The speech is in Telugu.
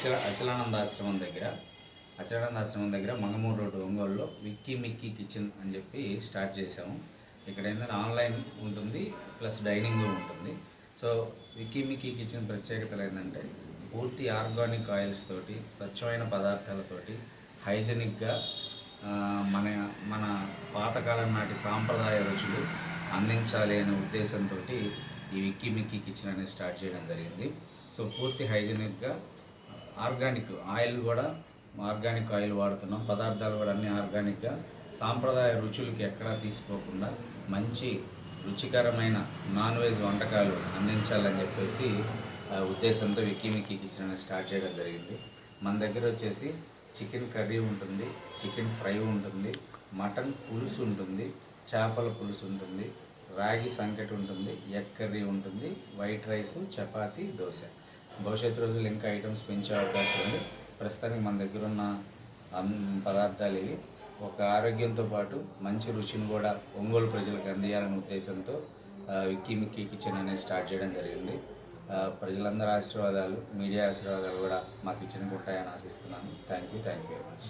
అచలానంద ఆశ్రమం దగ్గర మంగమూరు రోడ్డు ఒంగోలులో విక్కీ మిక్కీ కిచెన్ అని చెప్పి స్టార్ట్ చేసాము. ఇక్కడ ఏంటంటే ఆన్లైన్ ఉంటుంది ప్లస్ డైనింగ్ ఉంటుంది. సో విక్కీ మిక్కీ కిచెన్ ప్రత్యేకతలు ఏంటంటే పూర్తి ఆర్గానిక్ ఆయిల్స్ తోటి, స్వచ్ఛమైన పదార్థాలతోటి, హైజెనిక్గా మన మన పాతకాలం నాటి సాంప్రదాయ రుచులు అందించాలి అనే ఉద్దేశంతో ఈ విక్కీ మిక్కీ కిచెన్ అనేది స్టార్ట్ చేయడం జరిగింది. సో పూర్తి హైజెనిక్గా ఆర్గానిక్ ఆయిల్ కూడా ఆర్గానిక్ ఆయిల్ వాడుతున్నాం. పదార్థాలు కూడా అన్నీ ఆర్గానిక్గా సాంప్రదాయ రుచులకి ఎక్కడా తీసుకోకుండా మంచి రుచికరమైన నాన్ వెజ్ వంటకాలు అందించాలని చెప్పేసి ఉద్దేశంతో విక్కీ మిక్కీ కిచెన్ అనేది స్టార్ట్ చేయడం జరిగింది. మన దగ్గర వచ్చేసి చికెన్ కర్రీ ఉంటుంది, చికెన్ ఫ్రై ఉంటుంది, మటన్ పులుసు ఉంటుంది, చేపల పులుసు ఉంటుంది, రాగి సంకటి ఉంటుంది, ఎగ్ కర్రీ ఉంటుంది, వైట్ రైస్, చపాతీ, దోశ. భవిష్యత్తు రోజులు ఇంకా ఐటమ్స్ పెంచే అవకాశం ఉంది. ప్రస్తుతానికి మన దగ్గర ఉన్న పదార్థాలు ఇవి. ఒక ఆరోగ్యంతో పాటు మంచి రుచిని కూడా ఒంగోలు ప్రజలకు అందియాలనే ఉద్దేశంతో విక్కీ మిక్కీ కిచెన్ అనేది స్టార్ట్ చేయడం జరిగింది. ప్రజలందరి ఆశీర్వాదాలు, మీడియా ఆశీర్వాదాలు కూడా మా కిచెన్కి ఉంటాయని ఆశిస్తున్నాను. Thank you very much.